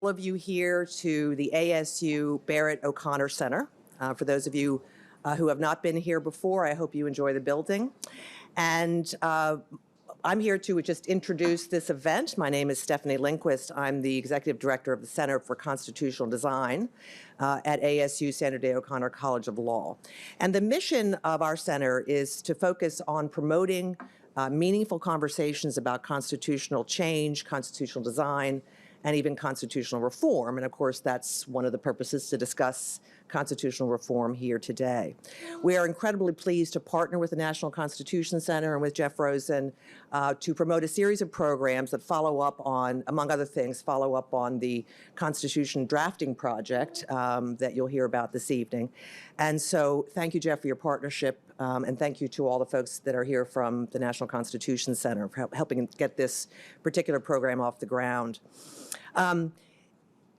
All of you here to the ASU Barrett O'Connor Center. For those of you who have not been here before, I hope you enjoy the building. And I'm here to just introduce this event. My name is Stefanie Lindquist. I'm the Executive Director of the Center for Constitutional Design at ASU Sandra Day O'Connor College of Law. And the mission of our center is to focus on promoting meaningful conversations about constitutional change, constitutional design, and even constitutional reform. And of course, that's one of the purposes to discuss constitutional reform here today. We are incredibly pleased to partner with the National Constitution Center and with Jeff Rosen to promote a series of programs that follow up on, among other things, follow up on the Constitution drafting project that you'll hear about this evening. And so thank you, Jeff, for your partnership, and thank you to all the folks that are here from the National Constitution Center for helping get this particular program off the ground.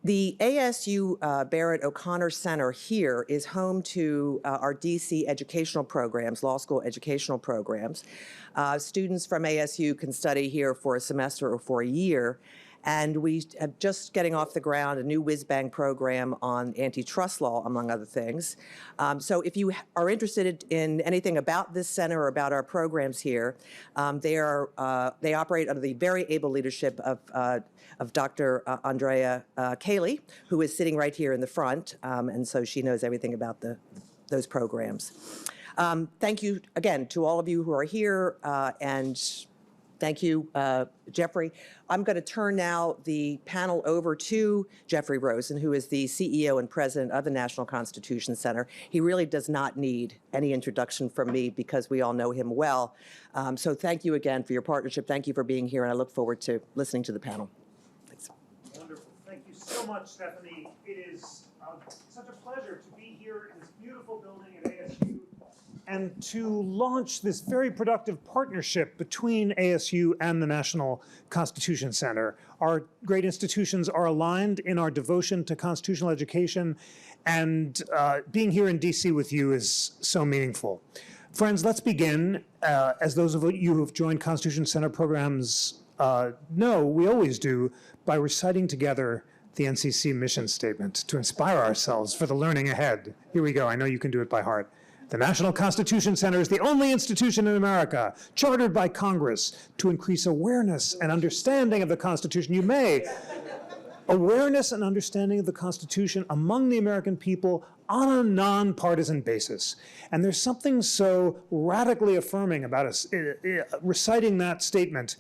The ASU Barrett O'Connor Center here is home to our DC educational programs, law school educational programs. Students from ASU can study here for a semester or for a year. And we are just getting off the ground a new whiz-bang program on antitrust law, among other things. So if you are interested in anything about this center or about our programs here, they operate under the very able leadership of Dr. Andrea Cayley, who is sitting right here in the front, and so she knows everything about those programs. Thank you again to all of you who are here, and thank you, Jeffrey. I'm going to turn now the panel over to Jeffrey Rosen, who is the CEO and president of the National Constitution Center. He really does not need any introduction from me because we all know him well. So thank you again for your partnership. Thank you for being here, and I look forward to listening to the panel. Thanks. Wonderful. Thank you so much, Stefanie. It is such a pleasure to be here in this beautiful building at ASU and to launch this very productive partnership between ASU and the National Constitution Center. Our great institutions are aligned in our devotion to constitutional education, and being here in DC with you is so meaningful. Friends, let's begin. As those of you who have joined Constitution Center programs know, we always do, by reciting together the NCC mission statement to inspire ourselves for the learning ahead. Here we go. I know you can do it by heart. The National Constitution Center is the only institution in America chartered by Congress to increase awareness and understanding of the Constitution. You may. Awareness and understanding of the Constitution among the American people on a nonpartisan basis. And there's something so radically affirming about us reciting that statement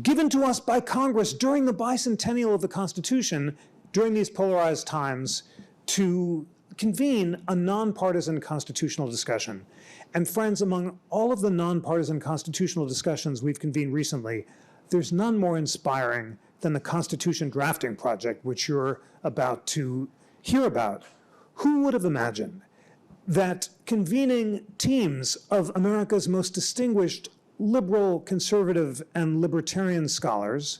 given to us by Congress during the bicentennial of the Constitution, during these polarized times, to convene a nonpartisan constitutional discussion. And friends, among all of the nonpartisan constitutional discussions we've convened recently, there's none more inspiring than the Constitution drafting project, which you're about to hear about. Who would have imagined that convening teams of America's most distinguished liberal, conservative, and libertarian scholars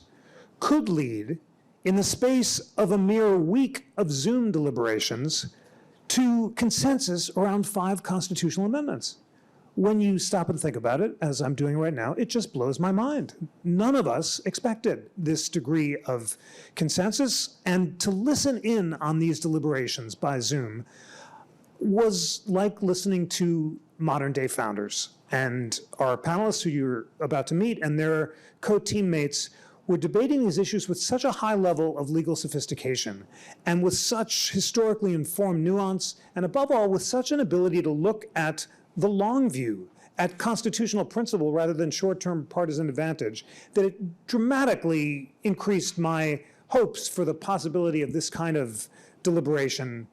could lead, in the space of a mere week of Zoom deliberations, to consensus around 5 constitutional amendments? When you stop and think about it, as I'm doing right now, it just blows my mind. None of us expected this degree of consensus, and to listen in on these deliberations by Zoom was like listening to modern-day founders. And our panelists who you're about to meet and their co-teammates were debating these issues with such a high level of legal sophistication and with such historically informed nuance, and above all, with such an ability to look at the long view, at constitutional principle rather than short-term partisan advantage, that it dramatically increased my hopes for the possibility of this kind of deliberation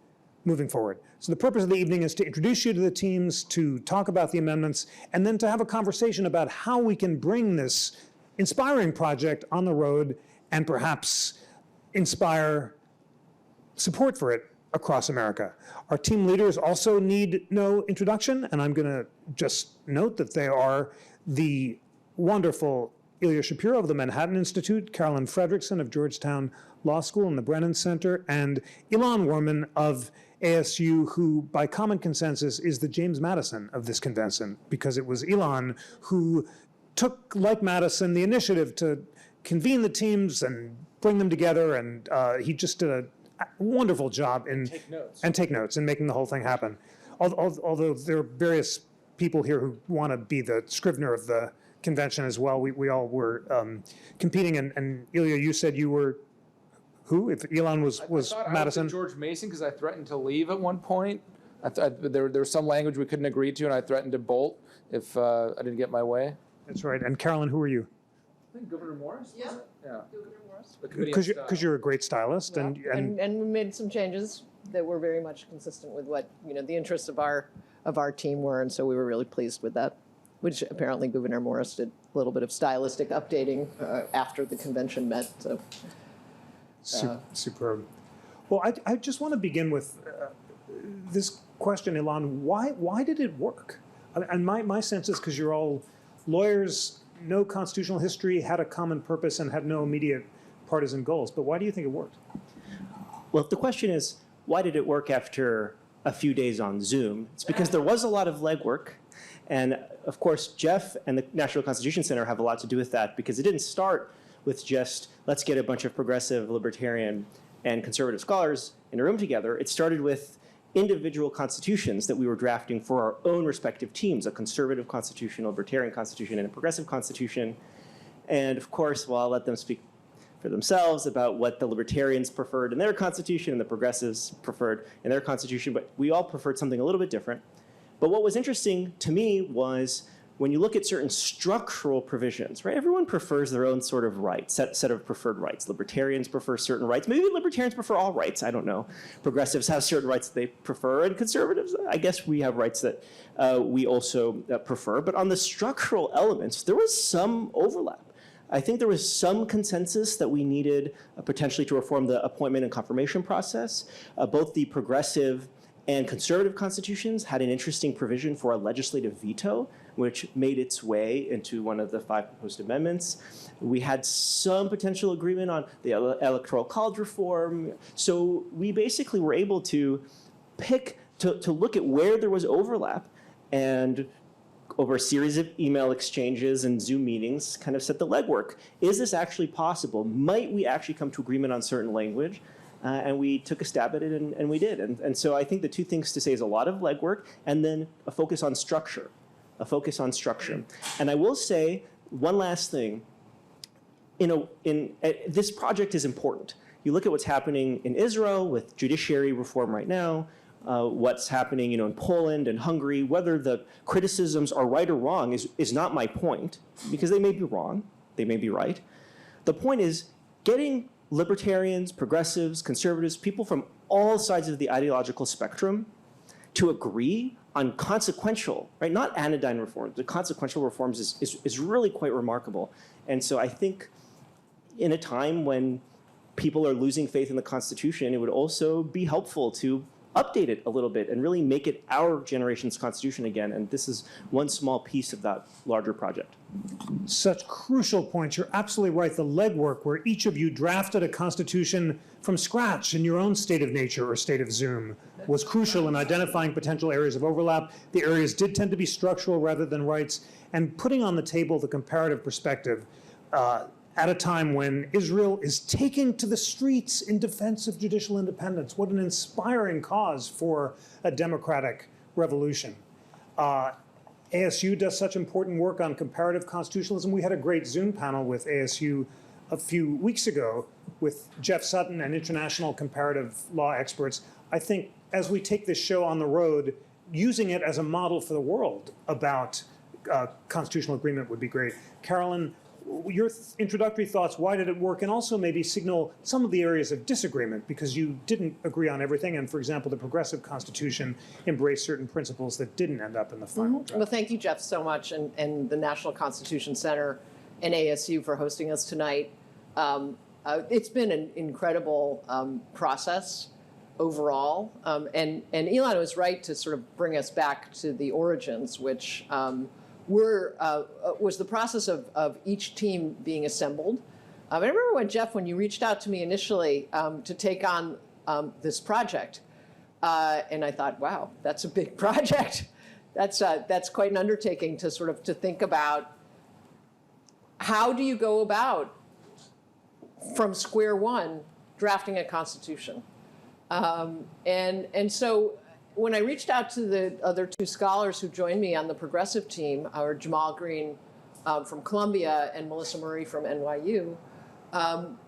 moving forward. So the purpose of the evening is to introduce you to the teams, to talk about the amendments, and then to have a conversation about how we can bring this inspiring project on the road and perhaps inspire support for it across America. Our team leaders also need no introduction, and I'm going to just note that they are the wonderful Ilya Shapiro of the Manhattan Institute, Carolyn Fredrickson of Georgetown Law School and the Brennan Center, and Ilan Wurman of ASU, who by common consensus is the James Madison of this convention, because it was Ilan who took, like Madison, the initiative to convene the teams and bring them together, and he just did a wonderful job in take notes and making the whole thing happen. Although there are various people here who want to be the scrivener of the convention as well. We all were competing, and Ilya, you said you were who? If Ilan was Madison? I was George Mason because I threatened to leave at one point. There was some language we couldn't agree to, and I threatened to bolt if I didn't get my way. That's right. And Carolyn, who are you? I think Governor Morris. Yeah. Yeah. Governor Morris. Because you're a great stylist, Well, and we made some changes that were very much consistent with what the interests of our team were, and so we were really pleased with that. Which apparently Governor Morris did a little bit of stylistic updating after the convention met. So. Superb. Well, I just want to begin with this question, Ilan. Why did it work? And my sense is because you're all lawyers, no constitutional history, had a common purpose, and had no immediate partisan goals. But why do you think it worked? Well, if the question is, why did it work after a few days on Zoom? It's because there was a lot of legwork. And of course, Jeff and the National Constitution Center have a lot to do with that, because it didn't start with just, let's get a bunch of progressive, libertarian, and conservative scholars in a room together. It started with individual constitutions that we were drafting for our own respective teams, a conservative constitution, a libertarian constitution, and a progressive constitution. And of course, well, I'll let them speak for themselves about what the libertarians preferred in their constitution and the progressives preferred in their constitution, but we all preferred something a little bit different. But what was interesting to me was when you look at certain structural provisions, right? Everyone prefers their own sort of rights, set of preferred rights. Libertarians prefer certain rights. Maybe libertarians prefer all rights. I don't know. Progressives have certain rights that they prefer, and conservatives, I guess we have rights that we also prefer. But on the structural elements, there was some overlap. I think there was some consensus that we needed potentially to reform the appointment and confirmation process. Both the progressive and conservative constitutions had an interesting provision for a legislative veto, which made its way into one of the 5 proposed amendments. We had some potential agreement on the electoral college reform. So we basically were able to pick, to look at where there was overlap, and over a series of email exchanges and Zoom meetings, kind of set the legwork. Is this actually possible? Might we actually come to agreement on certain language? And we took a stab at it, and we did. And so I think the two things to say is a lot of legwork, and then a focus on structure. And I will say one last thing. This project is important. You look at what's happening in Israel with judiciary reform right now, what's happening in Poland and Hungary. Whether the criticisms are right or wrong is not my point, because they may be wrong, they may be right. The point is getting libertarians, progressives, conservatives, people from all sides of the ideological spectrum to agree on consequential, right, not anodyne reforms, but consequential reforms is really quite remarkable. And so I think in a time when people are losing faith in the Constitution, it would also be helpful to update it a little bit and really make it our generation's Constitution again. And this is one small piece of that larger project. Such crucial points. You're absolutely right. The legwork, where each of you drafted a constitution from scratch in your own state of nature or state of Zoom, was crucial in identifying potential areas of overlap. The areas did tend to be structural rather than rights, and putting on the table the comparative perspective at a time when Israel is taking to the streets in defense of judicial independence. What an inspiring cause for a democratic revolution. ASU does such important work on comparative constitutionalism. We had a great Zoom panel with ASU a few weeks ago with Jeff Sutton and international comparative law experts. I think as we take this show on the road, using it as a model for the world about constitutional agreement would be great. Carolyn, your introductory thoughts, why did it work? And also maybe signal some of the areas of disagreement, because you didn't agree on everything. And for example, the progressive constitution embraced certain principles that didn't end up in the final draft. Well, thank you, Jeff, so much, and the National Constitution Center and ASU for hosting us tonight. It's been an incredible process overall. And Ilan was right to sort of bring us back to the origins, which was the process of each team being assembled. I remember when you reached out to me initially to take on this project, and I thought, wow, that's a big project. That's quite an undertaking to think about how do you go about from square one drafting a constitution. And so when I reached out to the other two scholars who joined me on the progressive team, our Jamal Green from Columbia and Melissa Murray from NYU,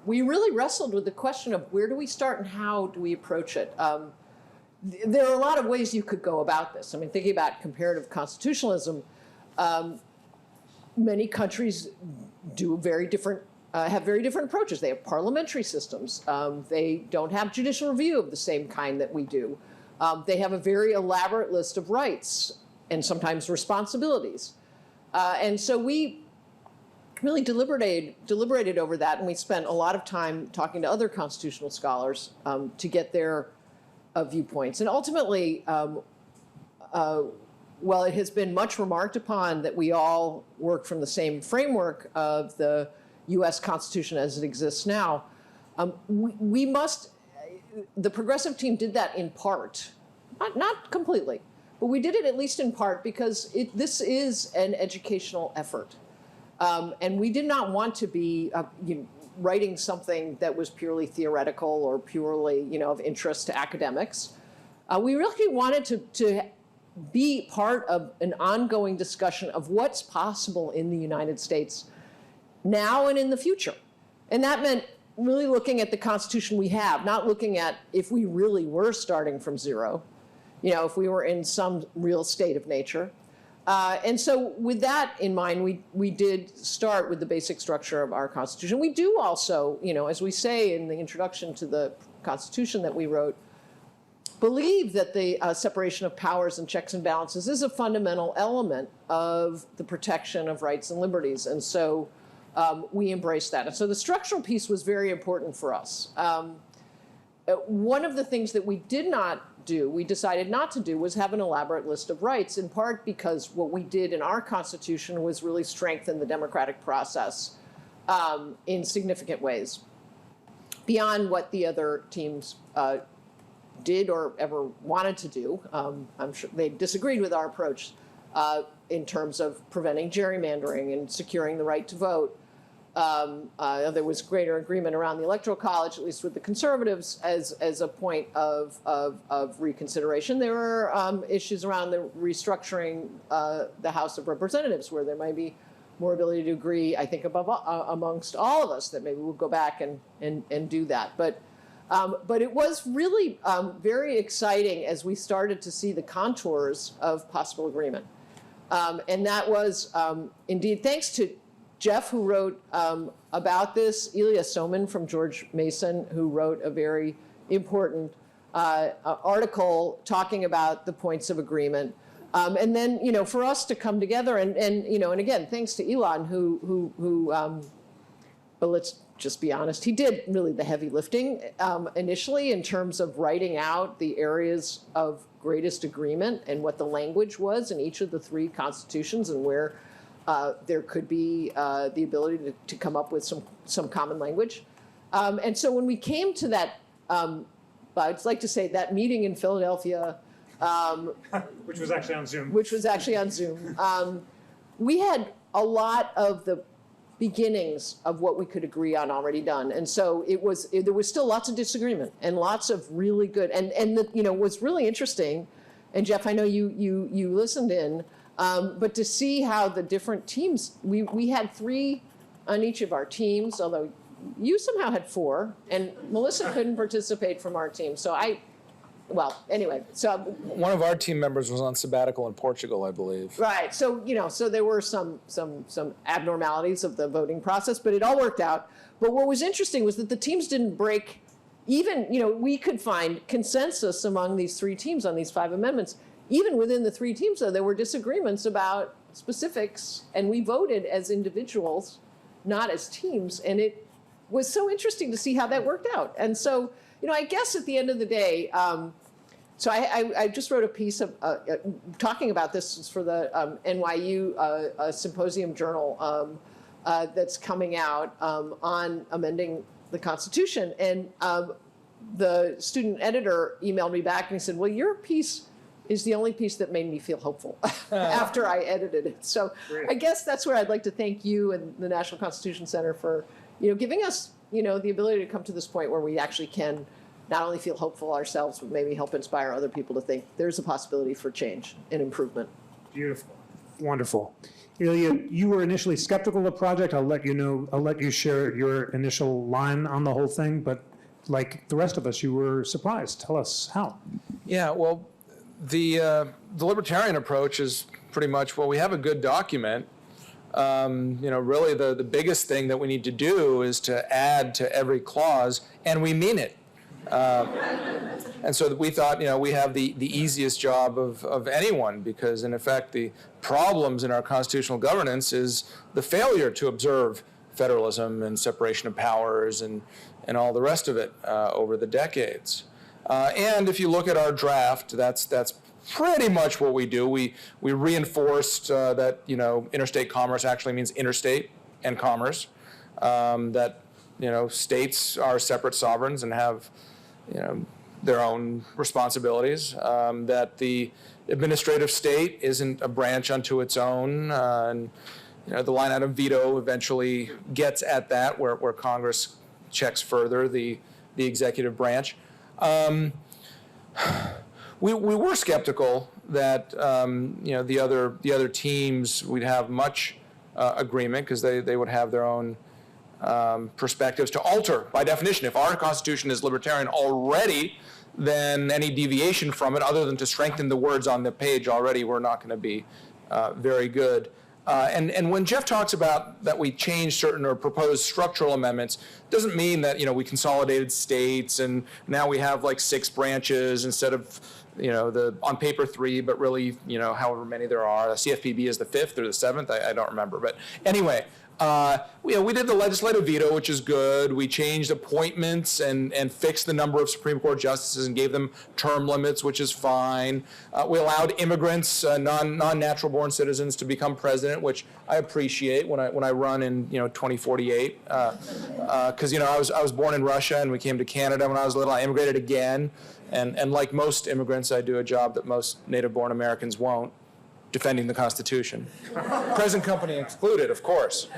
we really wrestled with the question of where do we start and how do we approach it. There are a lot of ways you could go about this. I mean, thinking about comparative constitutionalism, many countries do very different, have very different approaches. They have parliamentary systems. They don't have judicial review of the same kind that we do. They have a very elaborate list of rights and sometimes responsibilities. And so we really deliberated over that, and we spent a lot of time talking to other constitutional scholars to get their viewpoints. And ultimately, while it has been much remarked upon that we all work from the same framework of the US Constitution as it exists now, we must, the progressive team did that in part, not completely, but we did it at least in part because this is an educational effort. And we did not want to be writing something that was purely theoretical or purely of interest to academics. We really wanted to be part of an ongoing discussion of what's possible in the United States now and in the future. And that meant really looking at the Constitution we have, not looking at if we really were starting from zero, if we were in some real state of nature. And so with that in mind, we did start with the basic structure of our Constitution. We do also, as we say in the introduction to the Constitution that we wrote, believe that the separation of powers and checks and balances is a fundamental element of the protection of rights and liberties. And so we embraced that. And so the structural piece was very important for us. One of the things that we did not do, we decided not to do, was have an elaborate list of rights, in part because what we did in our Constitution was really strengthen the democratic process in significant ways, beyond what the other teams did or ever wanted to do. I'm sure they disagreed with our approach in terms of preventing gerrymandering and securing the right to vote. There was greater agreement around the Electoral College, at least with the conservatives, as a point of reconsideration. There were issues around the restructuring the House of Representatives, where there might be more ability to agree, I think, amongst all of us, that maybe we'll go back and do that. But it was really very exciting as we started to see the contours of possible agreement. And that was indeed thanks to Jeff, who wrote about this, Ilya Shapiro from George Mason, who wrote a very important article talking about the points of agreement. And then, for us to come together and again, thanks to Ilan, who but let's just be honest, he did really the heavy lifting initially in terms of writing out the areas of greatest agreement and what the language was in each of the three constitutions and where there could be the ability to come up with some common language. And so when we came to that, I'd like to say that meeting in Philadelphia, which was actually on Zoom. We had a lot of the beginnings of what we could agree on already done. And so there was still lots of disagreement and lots of really good, and what's really interesting, and Jeff, I know you listened in, but to see how the different teams, we had 3 on each of our teams, although you somehow had 4, and Melissa couldn't participate from our team. So anyway, so one of our team members was on sabbatical in Portugal, I believe. Right. So so there were some abnormalities of the voting process, but it all worked out. But what was interesting was that the teams didn't break. Even we could find consensus among these 3 teams on these 5 amendments. Even within the 3 teams, though, there were disagreements about specifics, and we voted as individuals, not as teams. And it was so interesting to see how that worked out. And so, I guess at the end of the day, so I just wrote a piece of talking about this for the NYU Symposium Journal that's coming out on amending the Constitution. And the student editor emailed me back and he said, well, your piece is the only piece that made me feel hopeful after I edited it. So I guess that's where I'd like to thank you and the National Constitution Center for giving us the ability to come to this point where we actually can not only feel hopeful ourselves, but maybe help inspire other people to think there's a possibility for change and improvement. Beautiful. Wonderful. Ilya, you were initially skeptical of the project. I'll let you share your initial line on the whole thing, but like the rest of us, you were surprised. Tell us how. Yeah, well, the libertarian approach is pretty much, well, we have a good document. Really the biggest thing that we need to do is to add to every clause, and we mean it. And so we thought, we have the easiest job of anyone, because in effect the problems in our constitutional governance is the failure to observe federalism and separation of powers and all the rest of it over the decades. And if you look at our draft, that's pretty much what we do. We reinforced that interstate commerce actually means interstate and commerce. That states are separate sovereigns and have their own responsibilities. That the administrative state isn't a branch unto its own. And the line out of veto eventually gets at that, where Congress checks further the executive branch. We were skeptical that the other teams would have much agreement, because they would have their own perspectives to alter by definition. If our Constitution is libertarian already, then any deviation from it, other than to strengthen the words on the page already, we're not going to be very good. And when Jeff talks about that we changed certain or proposed structural amendments, doesn't mean that we consolidated states and now we have like 6 branches instead of the on paper 3, but really however many there are. The CFPB is the 5th or the 7th. I don't remember, but anyway. We did the legislative veto, which is good. We changed appointments and fixed the number of Supreme Court justices and gave them term limits, which is fine. We allowed immigrants, non-natural born citizens, to become president, which I appreciate when I run in 2048. Because I was born in Russia and we came to Canada when I was little. I immigrated again, and like most immigrants, I do a job that most native-born Americans won't. Defending the Constitution, present company excluded, of course.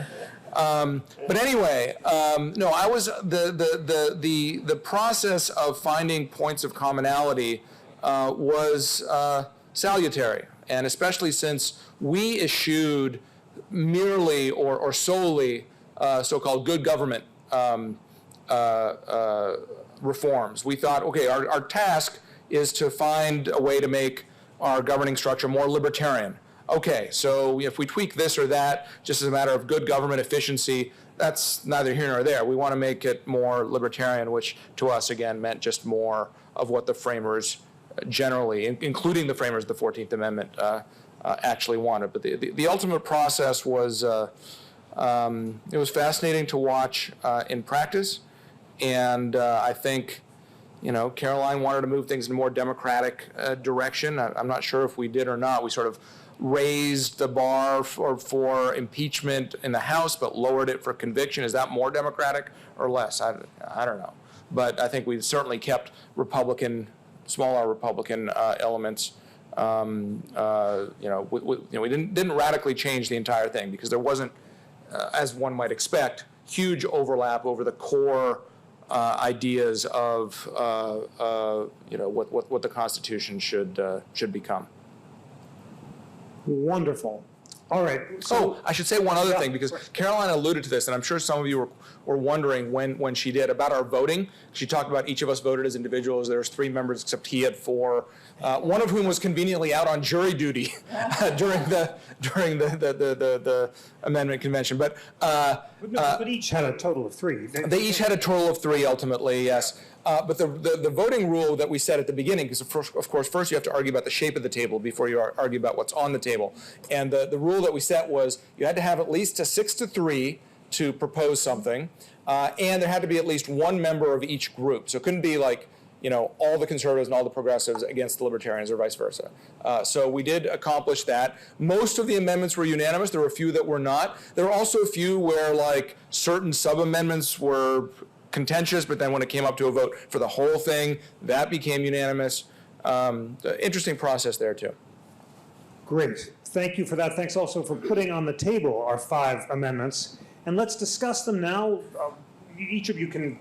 But anyway, no, I was the process of finding points of commonality was salutary, and especially since we eschewed merely or solely so-called good government reforms. We thought, okay, our task is to find a way to make our governing structure more libertarian. Okay, so if we tweak this or that, just as a matter of good government efficiency, that's neither here nor there. We want to make it more libertarian, which to us, again, meant just more of what the framers generally, including the framers of the 14th Amendment, actually wanted. But the ultimate process was, it was fascinating to watch in practice, and I think Caroline wanted to move things in a more democratic direction. I'm not sure if we did or not. We sort of raised the bar for impeachment in the House, but lowered it for conviction. Is that more democratic or less? I don't know. But I think we certainly kept smaller Republican elements. We didn't radically change the entire thing, because there wasn't, as one might expect, huge overlap over the core ideas of what the Constitution should become. Wonderful. All right. So I should say one other thing, because Caroline alluded to this, and I'm sure some of you were wondering when she did about our voting. She talked about each of us voted as individuals. There was 3 members, except he had 4. One of whom was conveniently out on jury duty during the amendment convention. But each had a total of 3. They each had a total of 3 ultimately, yes. But the voting rule that we set at the beginning, because of course first you have to argue about the shape of the table before you argue about what's on the table. And the rule that we set was you had to have at least a 6-3 to propose something, and there had to be at least 1 member of each group. So it couldn't be like all the conservatives and all the progressives against the libertarians or vice versa. So we did accomplish that. Most of the amendments were unanimous. There were a few that were not. There were also a few where like certain sub-amendments were contentious, but then when it came up to a vote for the whole thing, that became unanimous. Interesting process there too. Great. Thank you for that. Thanks also for putting on the table our 5 amendments. And let's discuss them now. each of you can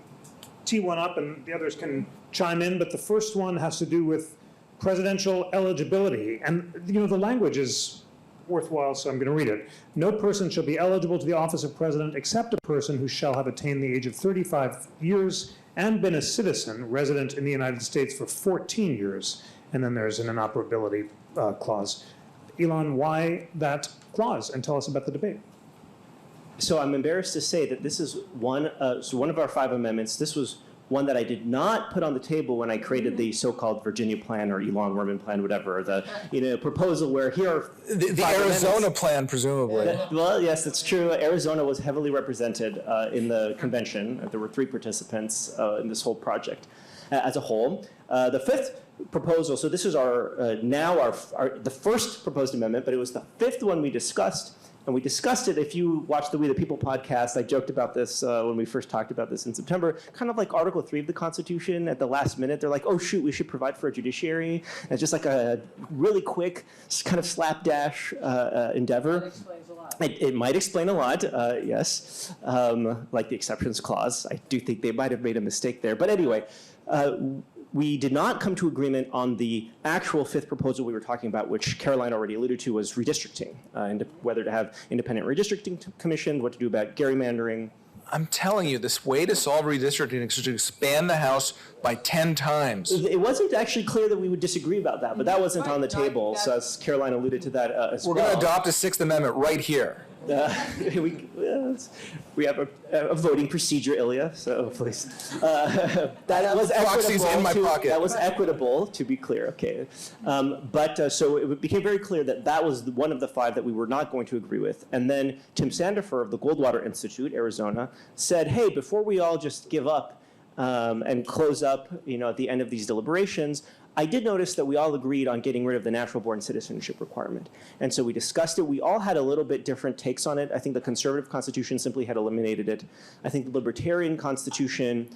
tee one up and the others can chime in, but the first one has to do with presidential eligibility. And, the language is worthwhile, so I'm going to read it. No person shall be eligible to the office of president except a person who shall have attained the age of 35 years and been a citizen resident in the United States for 14 years. And then there's an inoperability clause. Ilan, why that clause? And tell us about the debate. So I'm embarrassed to say that this is one of our 5 amendments. This was one that I did not put on the table when I created the so-called Virginia plan or Ilan Wurman plan, whatever, the proposal where here are the Arizona plan, presumably. Well, yes, that's true. Arizona was heavily represented in the convention. There were 3 participants in this whole project as a whole. The 5th proposal, so this is the first proposed amendment, but it was the 5th one we discussed. And we discussed it. If you watch the We the People podcast, I joked about this when we first talked about this in September, kind of like Article 3 of the Constitution. At the last minute, they're like, oh, shoot, we should provide for a judiciary. And it's just like a really quick kind of slapdash endeavor. That explains a lot. It might explain a lot, yes, like the exceptions clause. I do think they might have made a mistake there. But anyway, we did not come to agreement on the actual 5th proposal we were talking about, which Caroline already alluded to, was redistricting, and whether to have independent redistricting commission, what to do about gerrymandering. I'm telling you, this way to solve redistricting is to expand the House by 10 times. It wasn't actually clear that we would disagree about that, but that wasn't on the table. So as Caroline alluded to that as well. We're going to adopt a 6th Amendment right here. We have a voting procedure, Ilya, so please. That was proxies in my pocket. That was equitable, to be clear, okay. So it became very clear that that was one of the 5 that we were not going to agree with. And then Tim Sandifer of the Goldwater Institute, Arizona, said, hey, before we all just give up and close up, at the end of these deliberations, I did notice that we all agreed on getting rid of the natural-born citizenship requirement. And so we discussed it. We all had a little bit different takes on it. I think the conservative constitution simply had eliminated it. I think the libertarian constitution,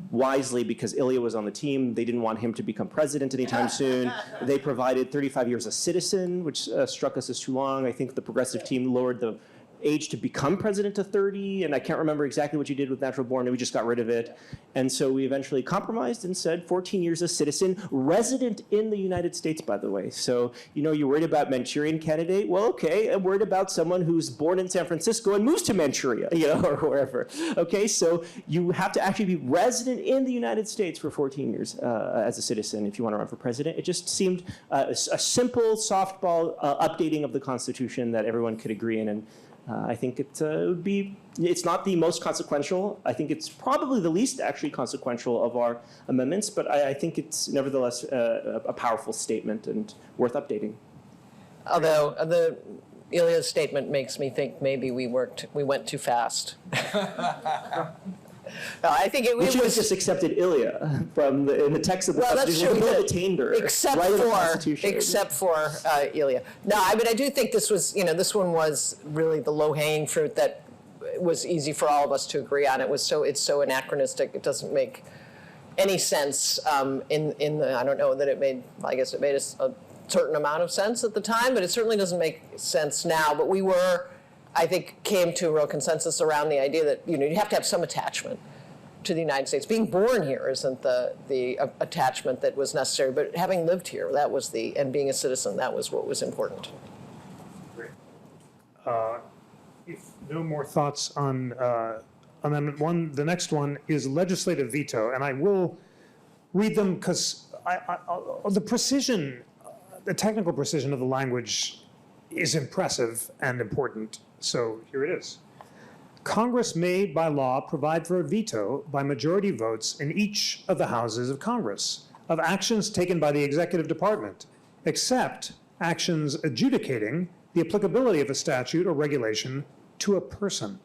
wisely, because Ilya was on the team, they didn't want him to become president anytime soon. They provided 35 years a citizen, which struck us as too long. I think the progressive team lowered the age to become president to 30, and I can't remember exactly what you did with natural born, and we just got rid of it. And so we eventually compromised and said 14 years a citizen, resident in the United States, by the way. So, you're worried about Manchurian candidate? Well, okay, I'm worried about someone who's born in San Francisco and moves to Manchuria, or wherever. Okay, so you have to actually be resident in the United States for 14 years as a citizen if you want to run for president. It just seemed a simple softball updating of the Constitution that everyone could agree in, and I think it would be, it's not the most consequential. I think it's probably the least actually consequential of our amendments, but I think it's nevertheless a powerful statement and worth updating. Although Ilya's statement makes me think maybe we went too fast. No, I think it was just accepted Ilya from in the text of the Constitution. That's true. Detained her, except for Ilya. No, I mean I do think this was this one was really the low-hanging fruit that was easy for all of us to agree on. It's so anachronistic. It doesn't make any sense in the I don't know that it made. I guess it made a certain amount of sense at the time, but it certainly doesn't make sense now. But we I think came to a real consensus around the idea that you have to have some attachment to the United States. Being born here isn't the attachment that was necessary, but having lived here, and being a citizen, that was what was important. Great. If no more thoughts on Amendment 1, the next one is legislative veto, and I will read them because the precision, the technical precision of the language is impressive and important. So here it is. Congress may, by law, provide for a veto by majority votes in each of the houses of Congress of actions taken by the executive department, except actions adjudicating the applicability of a statute or regulation to a person.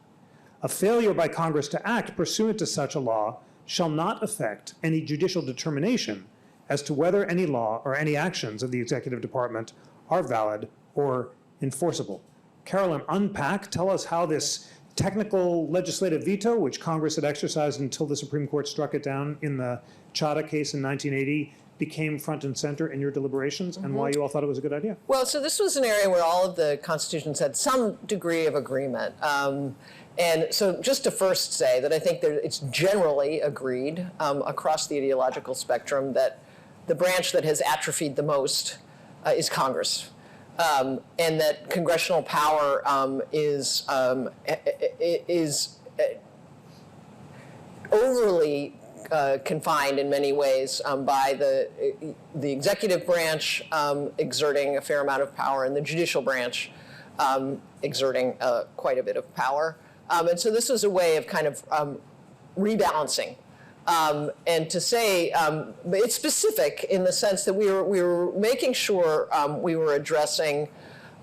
A failure by Congress to act pursuant to such a law shall not affect any judicial determination as to whether any law or any actions of the executive department are valid or enforceable. Carolyn, tell us how this technical legislative veto, which Congress had exercised until the Supreme Court struck it down in the Chadha case in 1980, became front and center in your deliberations, and why you all thought it was a good idea. Well, so this was an area where all of the constitutions had some degree of agreement. And so just to first say that I think that it's generally agreed across the ideological spectrum that the branch that has atrophied the most is Congress. And that congressional power is overly confined in many ways by the executive branch exerting a fair amount of power and the judicial branch exerting quite a bit of power. And so this was a way of kind of rebalancing. And to say, it's specific in the sense that we were making sure we were addressing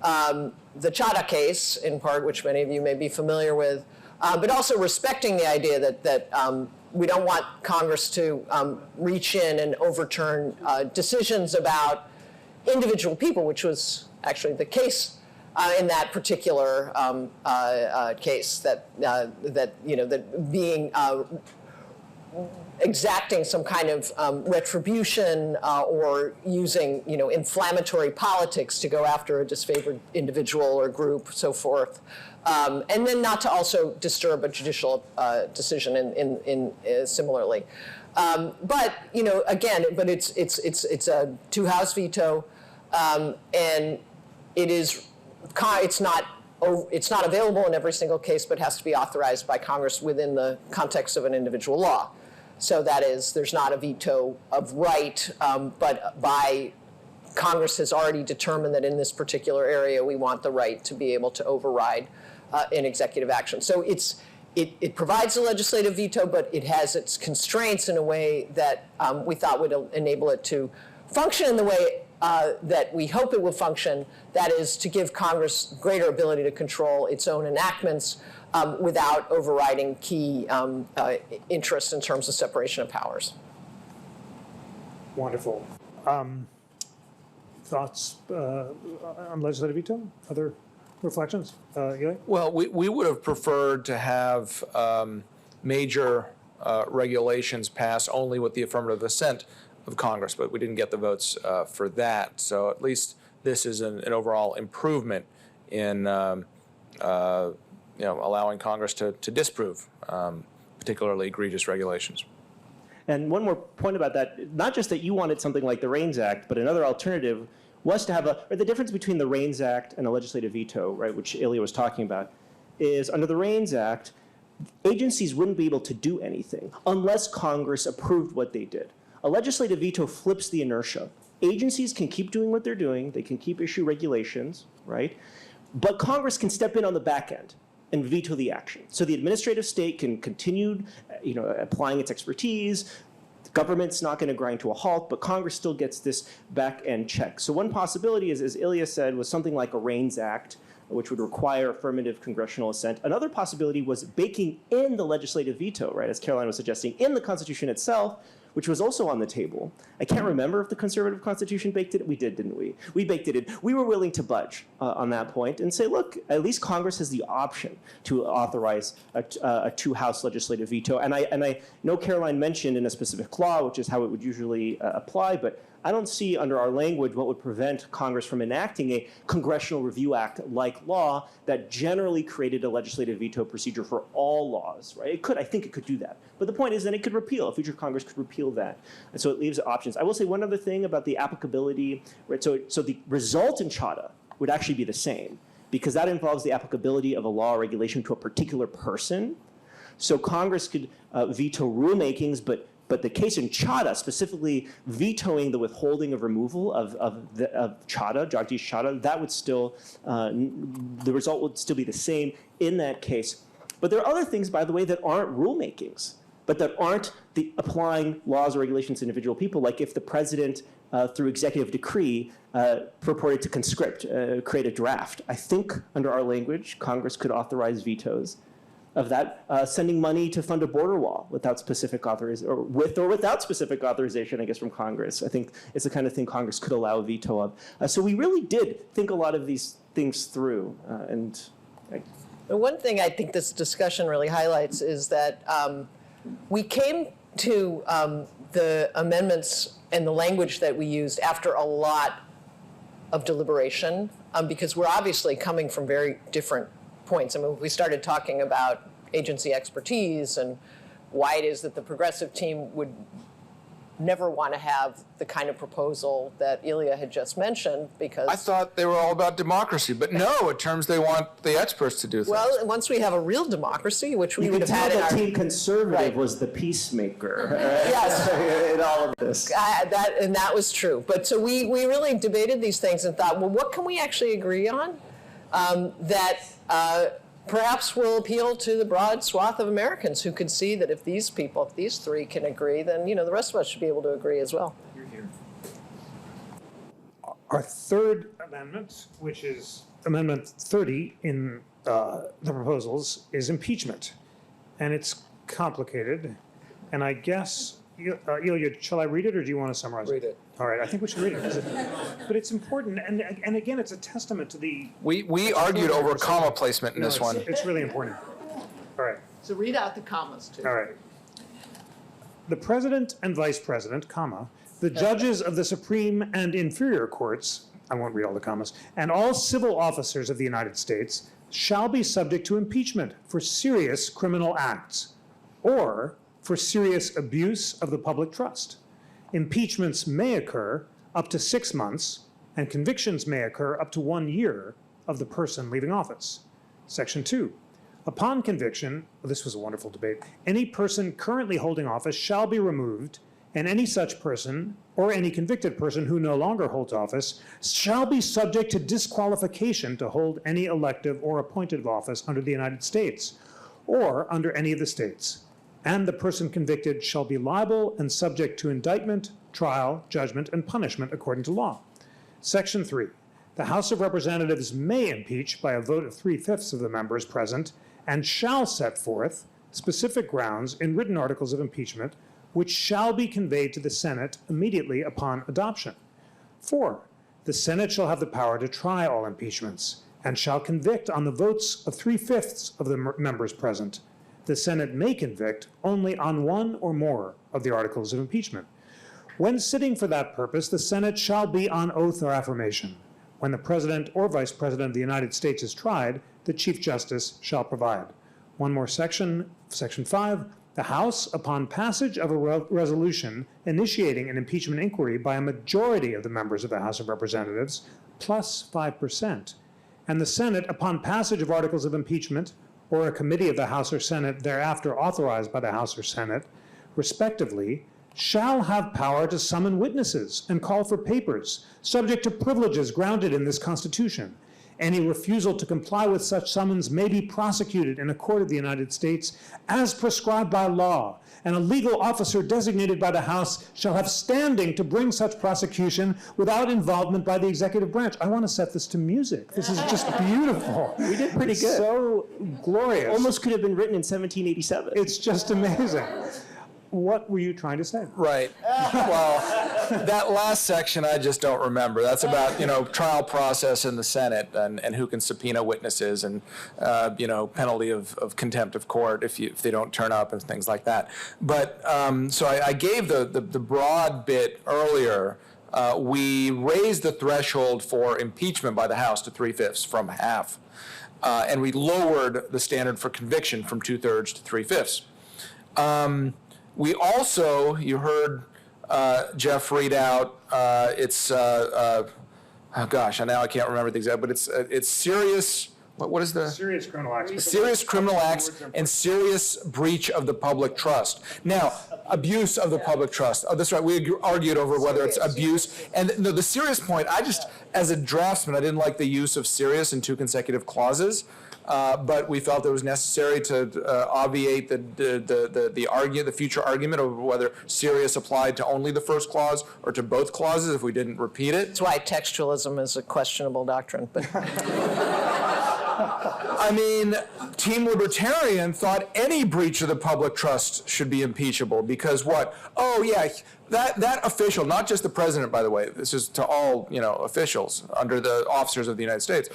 the Chadha case, in part, which many of you may be familiar with, but also respecting the idea that we don't want Congress to reach in and overturn decisions about individual people, which was actually the case in that particular case, that being exacting some kind of retribution or using inflammatory politics to go after a disfavored individual or group, so forth, and then not to also disturb a judicial decision in similarly. But again, but it's a two-house veto, and it's not available in every single case, but has to be authorized by Congress within the context of an individual law. So that is, there's not a veto of right, but by Congress has already determined that in this particular area we want the right to be able to override an executive action. So it provides a legislative veto, but it has its constraints in a way that we thought would enable it to function in the way that we hope it will function, that is to give Congress greater ability to control its own enactments without overriding key interests in terms of separation of powers. Wonderful. Thoughts on legislative veto? Other reflections? Ilya? Well, we would have preferred to have major regulations pass only with the affirmative assent of Congress, but we didn't get the votes for that. So at least this is an overall improvement in allowing Congress to disprove particularly egregious regulations. And one more point about that, not just that you wanted something like the REINS Act, but another alternative was to have the difference between the REINS Act and a legislative veto, right, which Ilya was talking about, is under the REINS Act, agencies wouldn't be able to do anything unless Congress approved what they did. A legislative veto flips the inertia. Agencies can keep doing what they're doing, they can keep issue regulations, right? But Congress can step in on the back end and veto the action. So the administrative state can continue, applying its expertise. The government's not going to grind to a halt, but Congress still gets this back end check. So one possibility is, as Ilya said, was something like a REINS Act, which would require affirmative congressional assent. Another possibility was baking in the legislative veto, right, as Caroline was suggesting, in the Constitution itself, which was also on the table. I can't remember if the conservative Constitution baked it. We did, didn't we? We baked it in. We were willing to budge on that point and say, look, at least Congress has the option to authorize a two-house legislative veto. And I know Caroline mentioned in a specific law, which is how it would usually apply, but I don't see under our language what would prevent Congress from enacting a Congressional Review Act-like law that generally created a legislative veto procedure for all laws, right? It could, I think it could do that. But the point is then it could repeal, a future Congress could repeal that. And so it leaves options. I will say one other thing about the applicability, right? So the result in Chadha would actually be the same because that involves the applicability of a law or regulation to a particular person. So Congress could veto rulemakings, but the case in Chadha, specifically vetoing the withholding of removal of Chadha, Jagdish Chadha, that would still, the result would still be the same in that case. But there are other things, by the way, that aren't rulemakings, but that aren't the applying laws or regulations to individual people, like if the president, through executive decree, purported to conscript, create a draft. I think under our language, Congress could authorize vetoes of that, sending money to fund a border wall without specific authorization, or with or without specific authorization, I guess, from Congress. I think it's the kind of thing Congress could allow a veto of. So we really did think a lot of these things through. The one thing I think this discussion really highlights is that we came to the amendments and the language that we used after a lot of deliberation, because we're obviously coming from very different points. I mean, we started talking about agency expertise and why it is that the progressive team would never want to have the kind of proposal that Ilya had just mentioned, because I thought they were all about democracy, but no, it turns they want the experts to do things. well, once we have a real democracy, which we You would could have tell had in that our Team Conservative Right. was the peacemaker Yes. in all of this. that was true. But so we really debated these things and thought, well, what can we actually agree on that perhaps will appeal to the broad swath of Americans who can see that if these three can agree, then the rest of us should be able to agree as well. Our third amendment, which is Amendment 30 in the proposals, is impeachment. And it's complicated. And I guess, Ilya, shall I read it or do you want to summarize it? Read it. All right, I think we should read it. But it's important. And again, it's a testament to the... We argued over comma placement in this one. It's really important. All right. So read out the commas, too. All right. The president and vice president, comma, the judges of the Supreme and inferior courts, I won't read all the commas, and all civil officers of the United States shall be subject to impeachment for serious criminal acts or for serious abuse of the public trust. Impeachments may occur up to 6 months, and convictions may occur up to 1 year of the person leaving office. Section 2. Upon conviction, this was a wonderful debate, any person currently holding office shall be removed, and any such person or any convicted person who no longer holds office shall be subject to disqualification to hold any elective or appointed office under the United States or under any of the states. And the person convicted shall be liable and subject to indictment, trial, judgment, and punishment according to law. Section 3. The House of Representatives may impeach by a vote of 3/5 of the members present and shall set forth specific grounds in written articles of impeachment which shall be conveyed to the Senate immediately upon adoption. 4. The Senate shall have the power to try all impeachments and shall convict on the votes of 3/5 of the members present. The Senate may convict only on one or more of the articles of impeachment. When sitting for that purpose, the Senate shall be on oath or affirmation. When the President or Vice President of the United States is tried, the Chief Justice shall provide. One more section, Section 5. The House, upon passage of a resolution initiating an impeachment inquiry by a majority of the members of the House of Representatives, plus 5%, and the Senate, upon passage of articles of impeachment, or a committee of the House or Senate thereafter authorized by the House or Senate, respectively, shall have power to summon witnesses and call for papers, subject to privileges grounded in this Constitution. Any refusal to comply with such summons may be prosecuted in a court of the United States as prescribed by law, and a legal officer designated by the House shall have standing to bring such prosecution without involvement by the executive branch. I want to set this to music. This is just beautiful. We did pretty good. So glorious. Almost could have been written in 1787. It's just amazing. What were you trying to say? Right. Well, that last section I just don't remember. That's about, trial process in the Senate and who can subpoena witnesses and, penalty of contempt of court if they don't turn up and things like that. But so I gave the broad bit earlier. We raised the threshold for impeachment by the House to 3/5 from half. And we lowered the standard for conviction from 2/3 to 3/5. We also, you heard Jeff read out, now I can't remember the exact, but it's serious, what is the? Serious criminal acts. Serious criminal acts and serious breach of the public trust. Now, abuse of the public trust. Oh, that's right, we argued over whether it's abuse. And the serious point, as a draftsman, I didn't like the use of serious in 2 consecutive clauses. But we felt it was necessary to obviate the future argument of whether serious applied to only the first clause or to both clauses if we didn't repeat it. That's why textualism is a questionable doctrine. But I mean, Team Libertarian thought any breach of the public trust should be impeachable because what? Oh, yeah, that official, not just the president, by the way, this is to all, officials under the officers of the United States,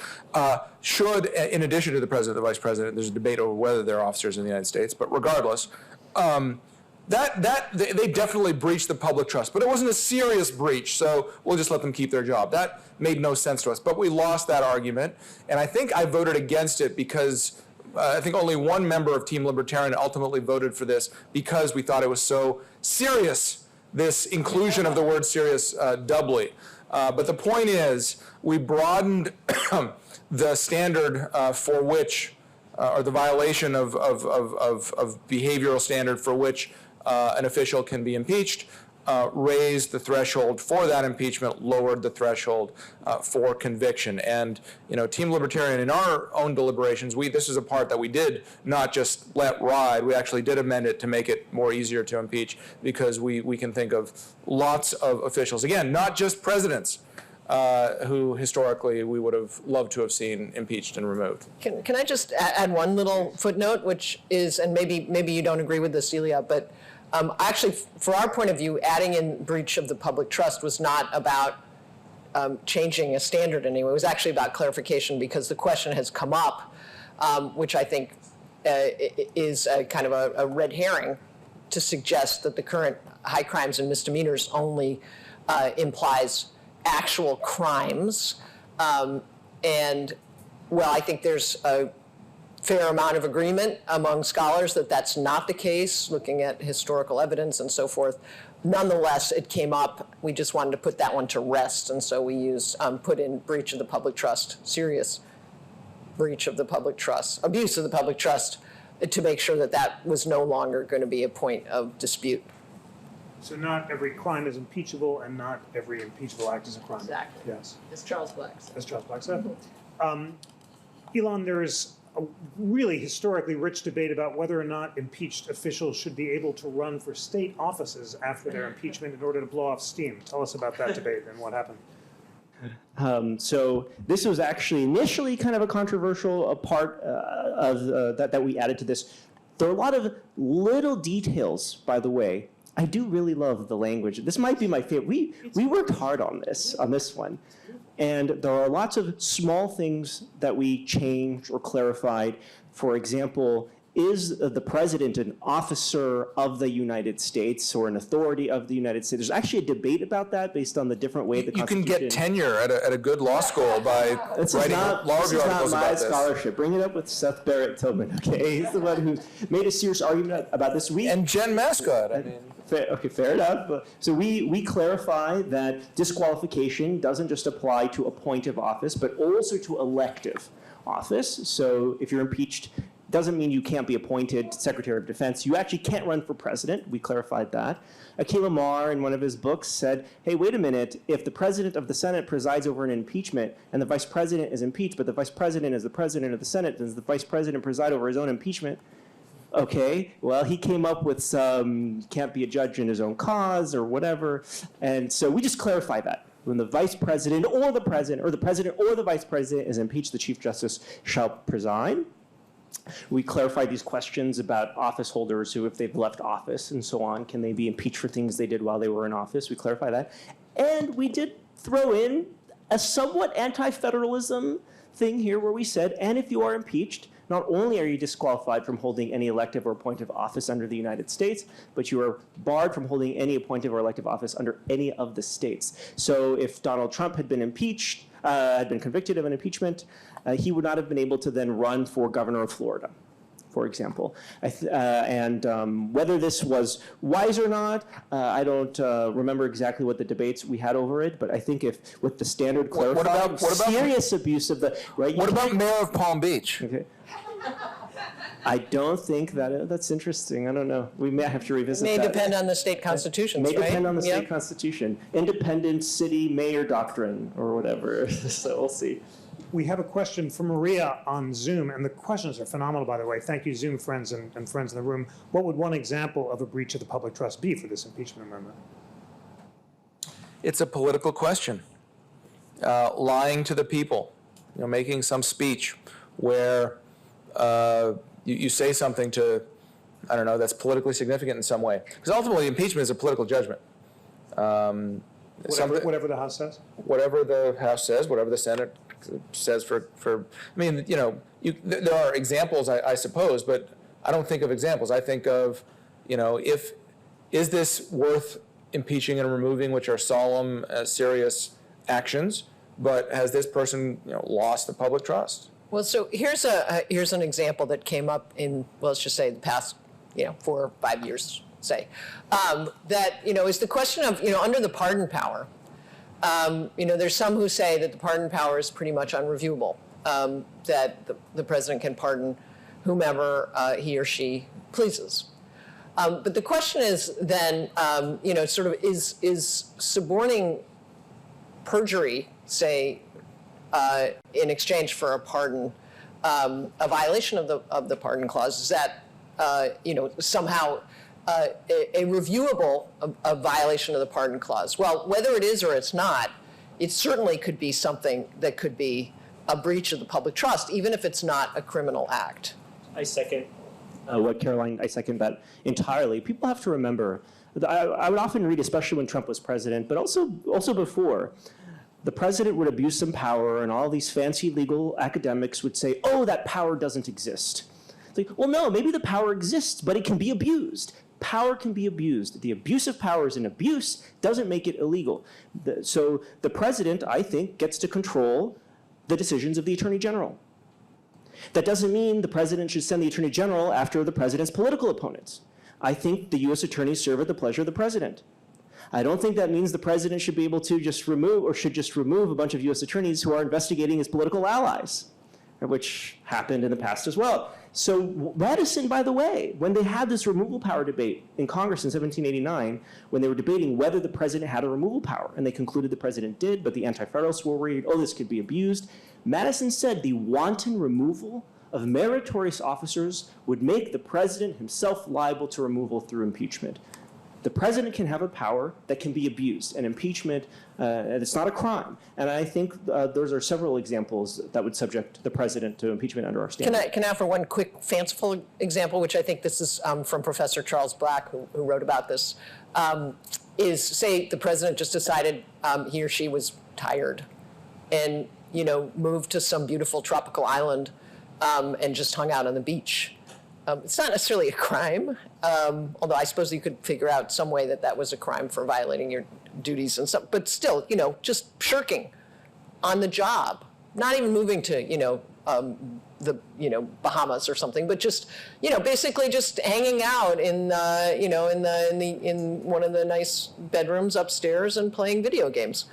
should, in addition to the president, the vice president, there's a debate over whether they're officers in the United States, but regardless, They definitely breached the public trust, but it wasn't a serious breach, so we'll just let them keep their job. That made no sense to us, but we lost that argument, and I think I voted against it because I think only one member of Team Libertarian ultimately voted for this because we thought it was so serious, this inclusion of the word serious doubly. But the point is, we broadened the standard for which, or the violation of behavioral standard for which an official can be impeached, raised the threshold for that impeachment, lowered the threshold for conviction. And, Team Libertarian, in our own deliberations, this is a part that we did not just let ride. We actually did amend it to make it more easier to impeach because we can think of lots of officials, again, not just presidents, who historically we would have loved to have seen impeached and removed. Can I just add one little footnote, which is, and maybe you don't agree with this, Ilya, but actually, for our point of view, adding in breach of the public trust was not about changing a standard anyway. It was actually about clarification because the question has come up, which I think is kind of a red herring to suggest that the current high crimes and misdemeanors only implies actual crimes. And, well, I think there's a fair amount of agreement among scholars that that's not the case, looking at historical evidence and so forth. Nonetheless, it came up. We just wanted to put that one to rest, and so we put in breach of the public trust, serious breach of the public trust, abuse of the public trust, to make sure that that was no longer going to be a point of dispute. So not every crime is impeachable, and not every impeachable act is a crime. Exactly. Yes. As Charles Black said. As Charles Black said. Ilan, there is a really historically rich debate about whether or not impeached officials should be able to run for state offices after their impeachment in order to blow off steam. Tell us about that debate and what happened. So this was actually initially kind of a controversial part of that we added to this. There are a lot of little details, by the way. I do really love the language. This might be my favorite. We worked hard on this one. And there are lots of small things that we changed or clarified. For example, is the president an officer of the United States or an authority of the United States? There's actually a debate about that based on the different way the Constitution... You can get tenure at a good law school by writing law review articles about this. This is not my scholarship. Bring it up with Seth Barrett Tillman, okay? He's the one who made a serious argument about this. And Jen Mascot, I mean... Okay, fair enough. So we clarify that disqualification doesn't just apply to appointive office, but also to elective office. So if you're impeached, doesn't mean you can't be appointed Secretary of Defense. You actually can't run for president. We clarified that. Akil Lamar, in one of his books, said, hey, wait a minute. If the president of the Senate presides over an impeachment and the vice president is impeached, but the vice president is the president of the Senate, does the vice president preside over his own impeachment? Okay, well, he came up with some can't be a judge in his own cause or whatever. And so we just clarify that. When the vice president or the president or the vice president is impeached, the Chief Justice shall preside. We clarified these questions about office holders who, if they've left office and so on, can they be impeached for things they did while they were in office? We clarify that. And we did throw in a somewhat anti-federalism thing here where we said, and if you are impeached, not only are you disqualified from holding any elective or appointive office under the United States, but you are barred from holding any appointive or elective office under any of the states. So if Donald Trump had been impeached, had been convicted of an impeachment, he would not have been able to then run for governor of Florida, for example. Whether this was wise or not, I don't remember exactly what the debates we had over it, but I think if with the standard clarified, what about serious abuse of the right. What about Mayor of Palm Beach? Okay. I don't think that's interesting. I don't know. We may have to revisit that. It may depend on the state constitutions, right? May depend on the state constitution. Independent city mayor doctrine or whatever. So we'll see. We have a question from Maria on Zoom, and the questions are phenomenal, by the way. Thank you, Zoom friends and friends in the room. What would one example of a breach of the public trust be for this impeachment amendment? It's a political question. Lying to the people, making some speech where you say something to, I don't know, that's politically significant in some way. Because ultimately, impeachment is a political judgment. Whatever the House says? Whatever the House says, whatever the Senate says for I mean, there are examples, I suppose, but I don't think of examples. I think of, if is this worth impeaching and removing, which are solemn, serious actions, but has this person lost the public trust? Well, so here's an example that came up in, well, let's just say the past 4 or 5 years, say, that is the question of under the pardon power. There's some who say that the pardon power is pretty much unreviewable, that the president can pardon whomever he or she pleases. But the question is then, sort of is suborning perjury, say, in exchange for a pardon, a violation of the pardon clause? Is that somehow a reviewable a violation of the pardon clause? Well, whether it is or it's not, it certainly could be something that could be a breach of the public trust, even if it's not a criminal act. I second what Caroline, I second that entirely. People have to remember, I would often read, especially when Trump was president, but also before, the president would abuse some power and all these fancy legal academics would say, oh, that power doesn't exist. It's like, well, no, maybe the power exists, but it can be abused. Power can be abused. The abuse of power is an abuse, doesn't make it illegal. So the president, I think, gets to control the decisions of the Attorney General. That doesn't mean the president should send the Attorney General after the president's political opponents. I think the U.S. attorneys serve at the pleasure of the president. I don't think that means the president should be able to just remove or should just remove a bunch of U.S. attorneys who are investigating his political allies, which happened in the past as well. So Madison, by the way, when they had this removal power debate in Congress in 1789, when they were debating whether the president had a removal power, and they concluded the president did, but the anti-federalists were worried, oh, this could be abused, Madison said the wanton removal of meritorious officers would make the president himself liable to removal through impeachment. The president can have a power that can be abused, and impeachment, it's not a crime. And I think those are several examples that would subject the president to impeachment under our standard. Can I offer one quick fanciful example, which I think this is from Professor Charles Black, who wrote about this, is say the president just decided he or she was tired and moved to some beautiful tropical island and just hung out on the beach. It's not necessarily a crime, although I suppose you could figure out some way that was a crime for violating your duties and stuff. But still, just shirking on the job, not even moving to, the Bahamas or something, but just basically just hanging out in one of the nice bedrooms upstairs and playing video games.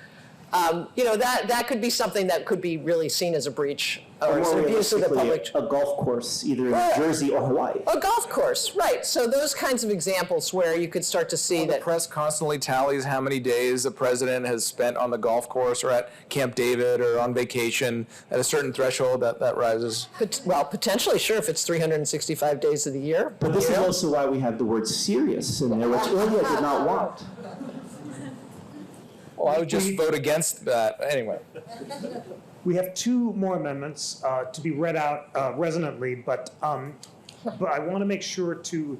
That could be something that could be really seen as a breach or as an abuse of the public. A golf course, either in New Jersey or Hawaii. A golf course, right. So those kinds of examples where you could start to see that. The press constantly tallies how many days the president has spent on the golf course or at Camp David or on vacation. At a certain threshold, that rises. Well, potentially, sure, if it's 365 days of the year. But this is also why we have the word serious in there, which Ilya did not want. Well, I would just vote against that. Anyway. We have two more amendments to be read out resonantly, but I want to make sure to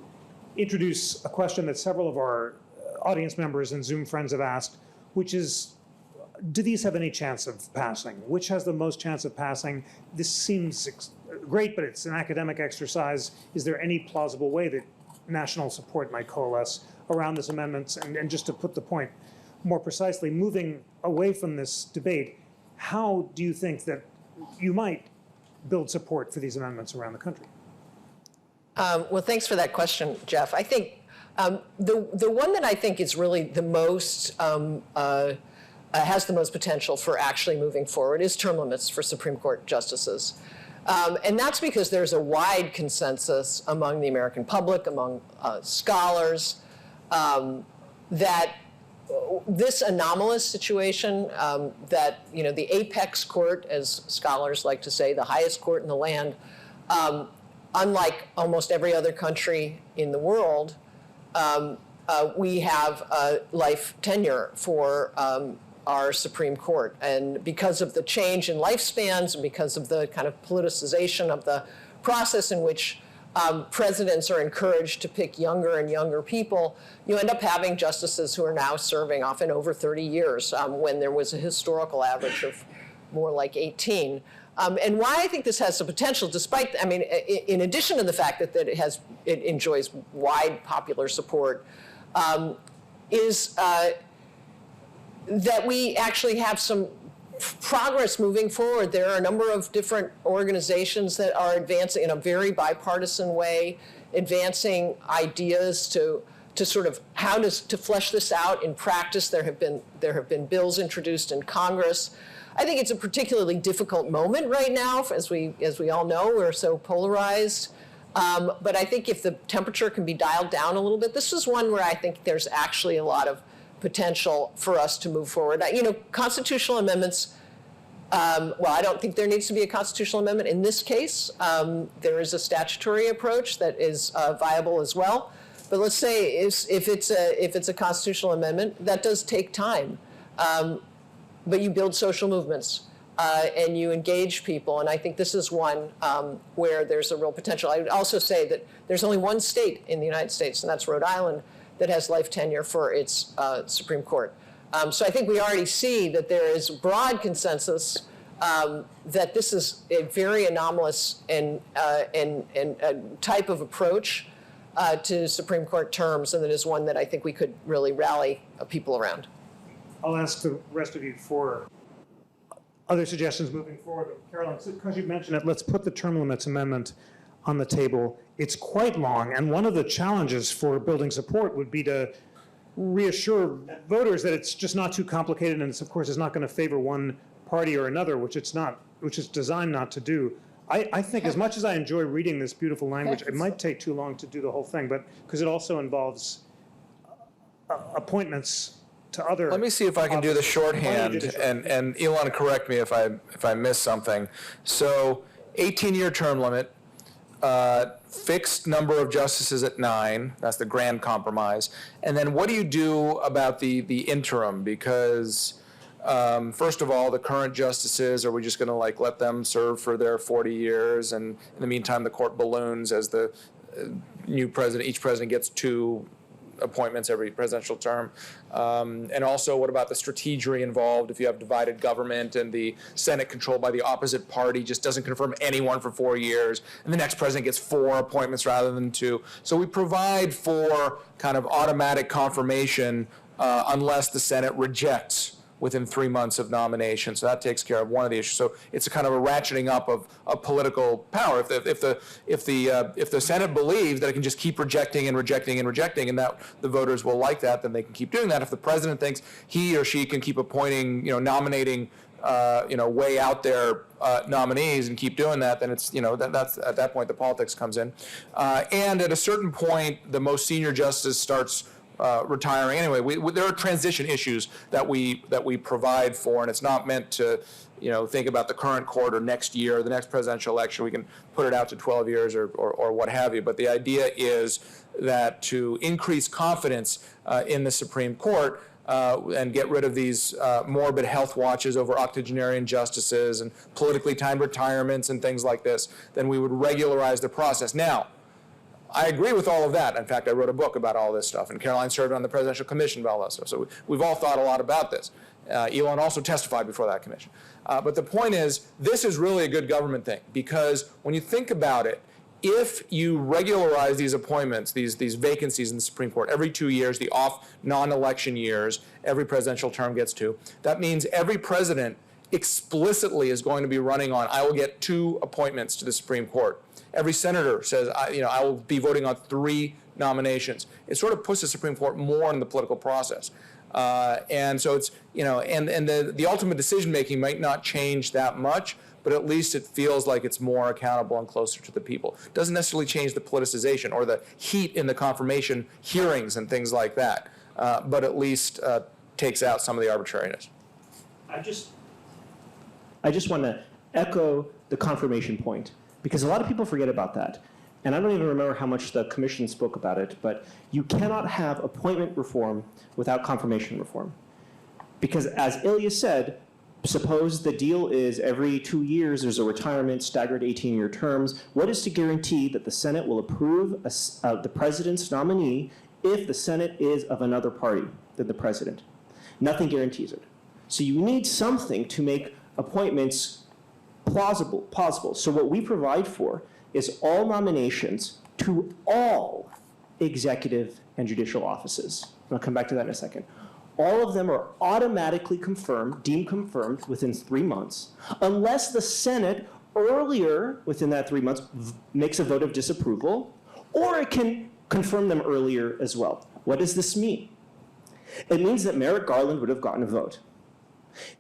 introduce a question that several of our audience members and Zoom friends have asked, which is, do these have any chance of passing? Which has the most chance of passing? This seems great, but it's an academic exercise. Is there any plausible way that national support might coalesce around this amendment? And just to put the point more precisely, moving away from this debate, how do you think that you might build support for these amendments around the country? Well, thanks for that question, Jeff. I think the one that I think is really the most, has the most potential for actually moving forward is term limits for Supreme Court justices. And that's because there's a wide consensus among the American public, among scholars, that this anomalous situation that, the apex court, as scholars like to say, the highest court in the land, unlike almost every other country in the world, we have life tenure for our Supreme Court. And because of the change in lifespans and because of the kind of politicization of the process in which presidents are encouraged to pick younger and younger people, you end up having justices who are now serving often over 30 years when there was a historical average of more like 18. And why I think this has the potential, despite, in addition to the fact that it enjoys wide popular support, is that we actually have some progress moving forward. There are a number of different organizations that are advancing in a very bipartisan way, advancing ideas to sort of how to flesh this out in practice. There have been bills introduced in Congress. I think it's a particularly difficult moment right now, as we all know. We're so polarized. But I think if the temperature can be dialed down a little bit, this is one where I think there's actually a lot of potential for us to move forward. You know, constitutional amendments, well, I don't think there needs to be a constitutional amendment in this case. There is a statutory approach that is viable as well. But let's say if it's a constitutional amendment, that does take time. But you build social movements and you engage people. And I think this is one where there's a real potential. I would also say that there's only one state in the United States, and that's Rhode Island, that has life tenure for its Supreme Court. So I think we already see that there is broad consensus that this is a very anomalous and type of approach to Supreme Court terms, and that is one that I think we could really rally people around. I'll ask the rest of you for other suggestions moving forward. But Caroline, because you mentioned it, let's put the term limits amendment on the table. It's quite long, and one of the challenges for building support would be to reassure voters that it's just not too complicated, and it's, of course, is not going to favor one party or another, which it's designed not to do. I think as much as I enjoy reading this beautiful language, it might take too long to do the whole thing, but because it also involves appointments to other. Let me see if I can do the shorthand, and Ilan, correct me if I miss something. So 18-year term limit, fixed number of justices at 9, that's the grand compromise. And then what do you do about the interim? Because first of all, the current justices, are we just going to like let them serve for their 40 years? And in the meantime, the court balloons as the new president, each president gets 2 appointments every presidential term. And also, what about the strategery involved if you have divided government and the Senate controlled by the opposite party just doesn't confirm anyone for 4 years, and the next president gets 4 appointments rather than 2. So we provide for kind of automatic confirmation unless the Senate rejects within 3 months of nomination. So that takes care of one of the issues. So it's a kind of a ratcheting up of political power. If the Senate believes that it can just keep rejecting and rejecting and rejecting, and that the voters will like that, then they can keep doing that. If the president thinks he or she can keep appointing, nominating, way out there nominees and keep doing that, then it's, that's at that point the politics comes in. And at a certain point, the most senior justice starts retiring anyway. There are transition issues that we provide for, and it's not meant to, think about the current court or next year or the next presidential election. We can put it out to 12 years or what have you. But the idea is that to increase confidence in the Supreme Court and get rid of these morbid health watches over octogenarian justices and politically timed retirements and things like this, then we would regularize the process. Now, I agree with all of that. In fact, I wrote a book about all this stuff, and Caroline served on the Presidential Commission about all that stuff. So we've all thought a lot about this. Ilan also testified before that commission. But the point is, this is really a good government thing, because when you think about it, if you regularize these appointments, these vacancies in the Supreme Court, every 2 years, the off non-election years, every presidential term gets 2, that means every president explicitly is going to be running on, I will get 2 appointments to the Supreme Court. Every senator says, I will be voting on 3 nominations. It sort of puts the Supreme Court more in the political process. And so it's, and the ultimate decision-making might not change that much, but at least it feels like it's more accountable and closer to the people. It doesn't necessarily change the politicization or the heat in the confirmation hearings and things like that, but at least takes out some of the arbitrariness. I just want to echo the confirmation point, because a lot of people forget about that. And I don't even remember how much the commission spoke about it, but you cannot have appointment reform without confirmation reform. Because as Ilya said, suppose the deal is every 2 years there's a retirement, staggered 18-year terms. What is to guarantee that the Senate will approve the president's nominee if the Senate is of another party than the president? Nothing guarantees it. So you need something to make appointments possible. So what we provide for is all nominations to all executive, and judicial offices. And I'll come back to that in a second. All of them are automatically confirmed, deemed confirmed within 3 months, unless the Senate earlier within that 3 months makes a vote of disapproval, or it can confirm them earlier as well. What does this mean? It means that Merrick Garland would have gotten a vote.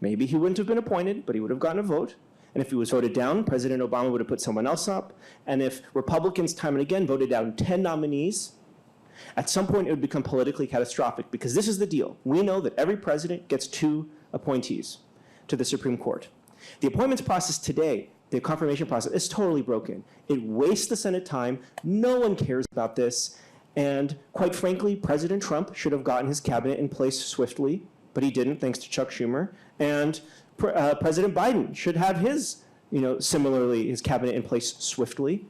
Maybe he wouldn't have been appointed, but he would have gotten a vote. And if he was voted down, President Obama would have put someone else up. And if Republicans time and again voted down 10 nominees, at some point it would become politically catastrophic, because this is the deal. We know that every president gets 2 appointees to the Supreme Court. The appointments process today, the confirmation process, is totally broken. It wastes the Senate time. No one cares about this. And quite frankly, President Trump should have gotten his cabinet in place swiftly, but he didn't, thanks to Chuck Schumer. And President Biden should have his, similarly, his cabinet in place swiftly.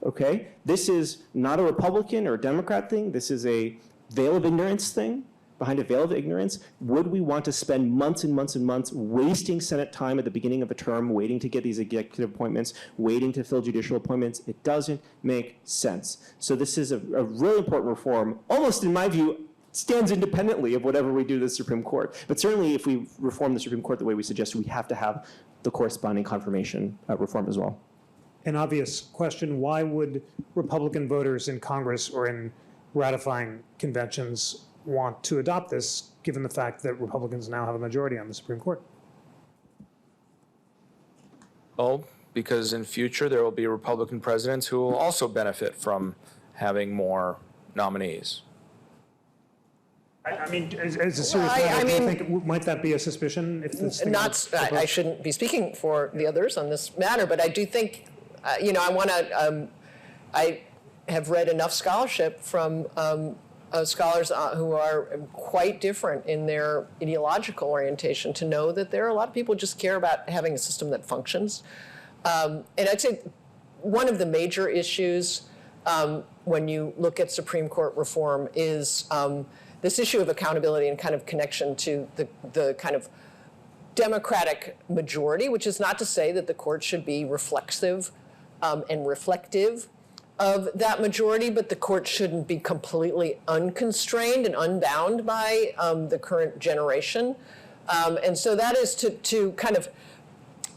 Okay? This is not a Republican or a Democrat thing. This is a veil of ignorance thing. Behind a veil of ignorance, would we want to spend months and months and months wasting Senate time at the beginning of a term, waiting to get these executive appointments, waiting to fill judicial appointments? It doesn't make sense. So this is a really important reform, almost in my view, stands independently of whatever we do to the Supreme Court. But certainly if we reform the Supreme Court the way we suggest, we have to have the corresponding confirmation reform as well. An obvious question, why would Republican voters in Congress or in ratifying conventions want to adopt this, given the fact that Republicans now have a majority on the Supreme Court? Well, because in future there will be Republican presidents who will also benefit from having more nominees. I mean, as a serious matter, do you think, might that be a suspicion? If this thing I shouldn't be speaking for the others on this matter, but I do think, I have read enough scholarship from scholars who are quite different in their ideological orientation to know that there are a lot of people who just care about having a system that functions. And I'd say one of the major issues when you look at Supreme Court reform is this issue of accountability and kind of connection to the kind of Democratic majority, which is not to say that the court should be reflexive and reflective of that majority, but the court shouldn't be completely unconstrained and unbound by the current generation. And so that is to kind of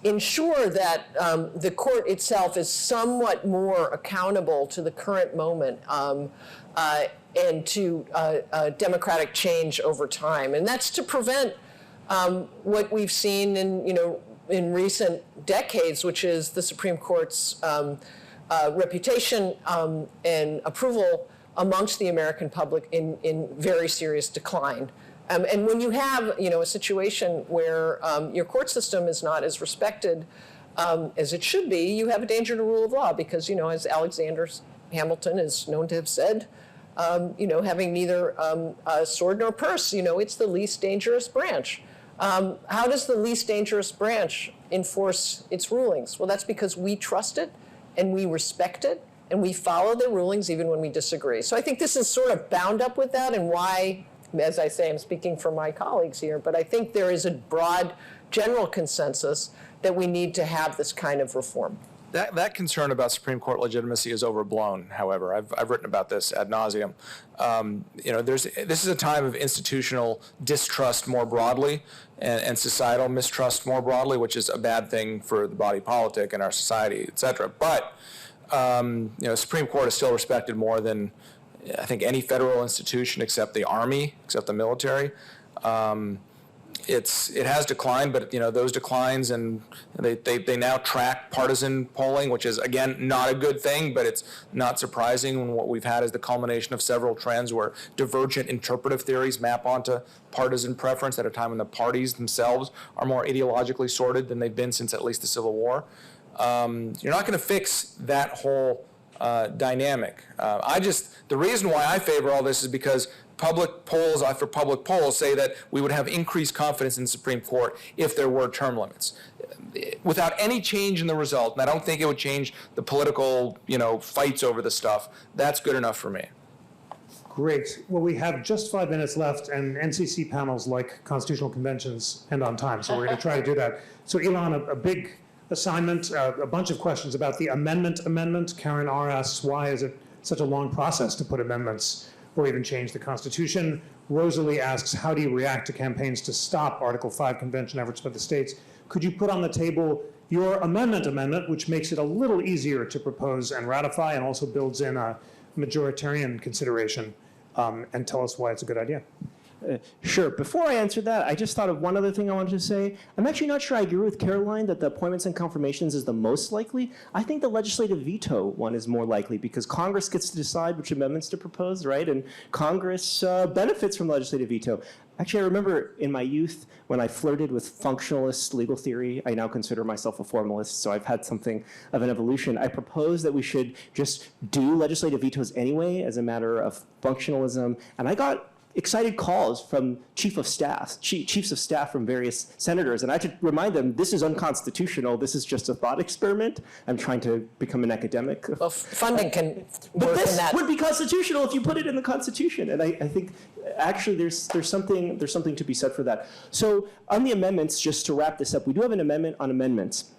ensure that the court itself is somewhat more accountable to the current moment and to democratic change over time. And that's to prevent what we've seen in recent decades, which is the Supreme Court's reputation and approval amongst the American public in very serious decline. And when you have, a situation where your court system is not as respected as it should be, you have a danger to rule of law because, as Alexander Hamilton is known to have said, having neither a sword nor purse, it's the least dangerous branch. How does the least dangerous branch enforce its rulings? Well, that's because we trust it and we respect it and we follow the rulings even when we disagree. So I think this is sort of bound up with that, and why, as I say, I'm speaking for my colleagues here, but I think there is a broad general consensus that we need to have this kind of reform. That concern about Supreme Court legitimacy is overblown, however. I've written about this ad nauseum. This is a time of institutional distrust more broadly and societal mistrust more broadly, which is a bad thing for the body politic and our society, et cetera. But, Supreme Court is still respected more than, I think, any federal institution except the Army, except the military. It has declined, but those declines, and they now track partisan polling, which is again not a good thing, but it's not surprising when what we've had is the culmination of several trends where divergent interpretive theories map onto partisan preference at a time when the parties themselves are more ideologically sorted than they've been since at least the Civil War. You're not going to fix that whole dynamic. The reason why I favor all this is because public polls after public polls say that we would have increased confidence in the Supreme Court if there were term limits. Without any change in the result, and I don't think it would change the political, fights over the stuff, that's good enough for me. Great. Well, we have just 5 minutes left, and NCC panels, like constitutional conventions, end on time, so we're going to try to do that. So, Ilan, a big assignment, a bunch of questions about the amendment. Karen R. asks, why is it such a long process to put amendments or even change the Constitution. Rosalie asks, how do you react to campaigns to stop Article 5 convention efforts by the states? Could you put on the table your amendment, which makes it a little easier to propose and ratify and also builds in a majoritarian consideration, and tell us why it's a good idea? Sure. Before I answer that, I just thought of one other thing I wanted to say. I'm actually not sure I agree with Caroline that the appointments and confirmations is the most likely. I think the legislative veto one is more likely because Congress gets to decide which amendments to propose, right? And Congress benefits from legislative veto. Actually, I remember in my youth when I flirted with functionalist legal theory. I now consider myself a formalist, so I've had something of an evolution. I proposed that we should just do legislative vetoes anyway as a matter of functionalism, and I got excited calls from chiefs of staff from various senators, and I had to remind them, this is unconstitutional, this is just a thought experiment. I'm trying to become an academic. Well, funding can But work in this that. would be constitutional if you put it in the Constitution, and I think actually there's something to be said for that. So on the amendments, just to wrap this up, we do have an amendment on amendments.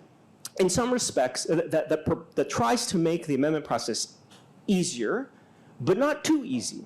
In some respects, that tries to make the amendment process easier, but not too easy.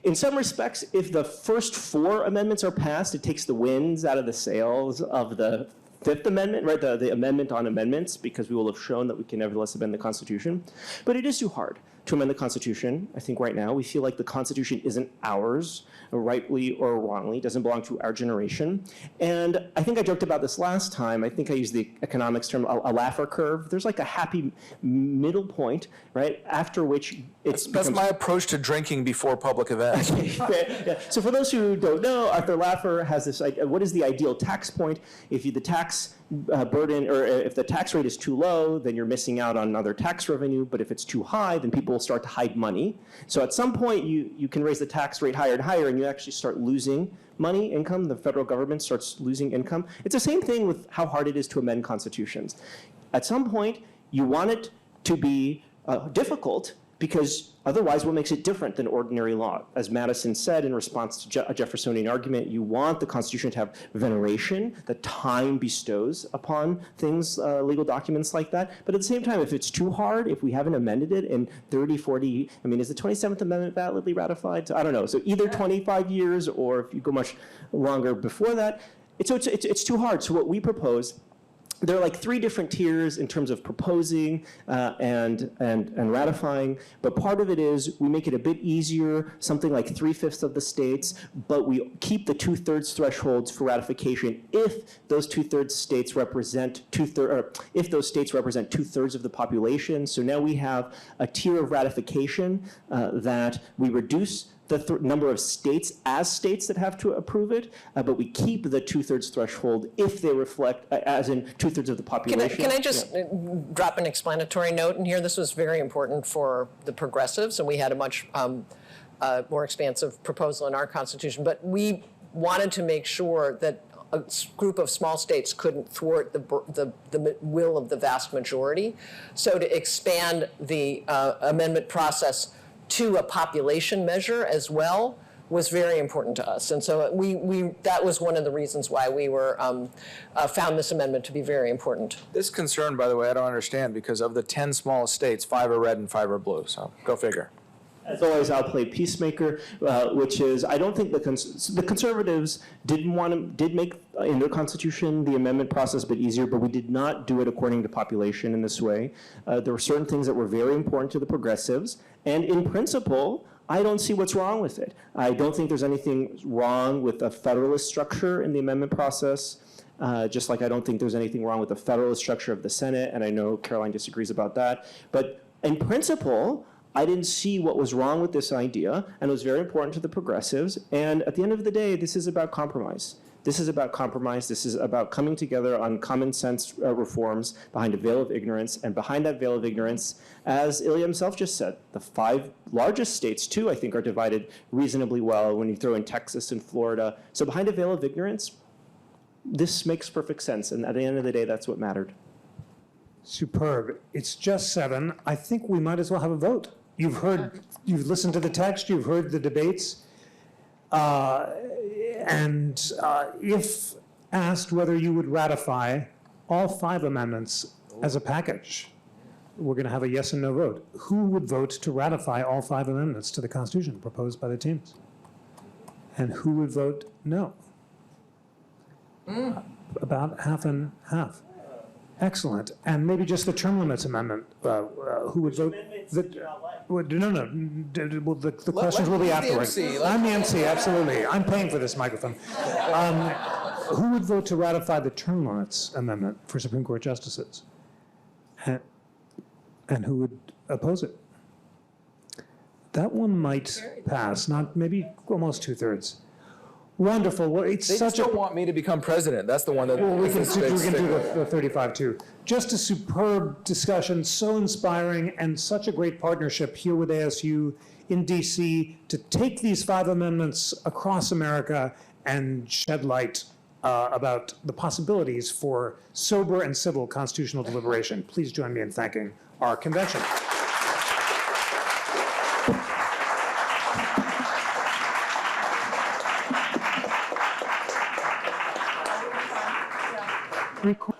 In some respects, if the first 4 amendments are passed, it takes the winds out of the sails of the Fifth Amendment, right? The amendment on amendments, because we will have shown that we can nevertheless amend the Constitution. But it is too hard to amend the Constitution. I think right now we feel like the Constitution isn't ours, rightly or wrongly. It doesn't belong to our generation. And I think I joked about this last time. I think I used the economics term, a Laffer curve. There's like a happy middle point, right? After which That's my approach to drinking before public events. Yeah. So for those who don't know, Arthur Laffer has this idea, what is the ideal tax point? If the tax burden, or if the tax rate is too low, then you're missing out on other tax revenue. But if it's too high, then people will start to hide money. So at some point, you can raise the tax rate higher and higher, and you actually start losing money, income. The federal government starts losing income. It's the same thing with how hard it is to amend constitutions. At some point, you want it to be difficult, because otherwise, what makes it different than ordinary law? As Madison said in response to a Jeffersonian argument, you want the Constitution to have veneration, that time bestows upon things, legal documents like that. But at the same time, if it's too hard, if we haven't amended it in 30, 40, I mean, is the 27th Amendment validly ratified? So I don't know. So either 25 years, or if you go much longer before that, it's too hard. So what we propose, there are like 3 different tiers in terms of proposing and ratifying, but part of it is we make it a bit easier, something like 3/5 of the states, but we keep the 2/3 thresholds for ratification if those 2/3 states represent if those states represent 2/3 of the population. So now we have a tier of ratification that we reduce the number of states as states that have to approve it, but we keep the 2/3 threshold if they reflect, as in 2/3 of the population. Can I just drop an explanatory note in here? This was very important for the progressives, and we had a much more expansive proposal in our Constitution. But we wanted to make sure that a group of small states couldn't thwart the will of the vast majority. So to expand the amendment process to a population measure as well was very important to us. And so that was one of the reasons why we were found this amendment to be very important. This concern, by the way, I don't understand, because of the 10 smallest states, 5 are red and 5 are blue, so go figure. As always, I'll play peacemaker, which is, I don't think the conservatives did make in their constitution the amendment process a bit easier, but we did not do it according to population in this way. There were certain things that were very important to the progressives, and in principle, I don't see what's wrong with it. I don't think there's anything wrong with a federalist structure in the amendment process. Just like I don't think there's anything wrong with the federalist structure of the Senate, and I know Caroline disagrees about that. But in principle, I didn't see what was wrong with this idea, and it was very important to the progressives. And at the end of the day, this is about compromise. This is about compromise. This is about coming together on common sense reforms behind a veil of ignorance. And behind that veil of ignorance, as Ilya himself just said, the 5 largest states, too, I think, are divided reasonably well when you throw in Texas and Florida. So behind a veil of ignorance, this makes perfect sense. And at the end of the day, that's what mattered. Superb. It's just 7. I think we might as well have a vote. You've listened to the text, you've heard the debates. And if asked whether you would ratify all 5 amendments as a package, we're going to have a yes and no vote. Who would vote to ratify all 5 amendments to the Constitution proposed by the teams? And who would vote no? About half and half. Excellent. And maybe just the term limits amendment. Who would vote? No. Well, the questions will be afterwards. I'm the MC, absolutely. I'm paying for this microphone. Who would vote to ratify the term limits amendment for Supreme Court justices? And who would oppose it? That one might pass, not maybe almost 2/3. Wonderful. Well, it's They such just a. don't want me to become president. That's the one that. Well, we can is do big the 35 too. Just a superb discussion, so inspiring, and such a great partnership here with ASU in DC to take these 5 amendments across America and shed light about the possibilities for sober and civil constitutional deliberation. Please join me in thanking our convention. Record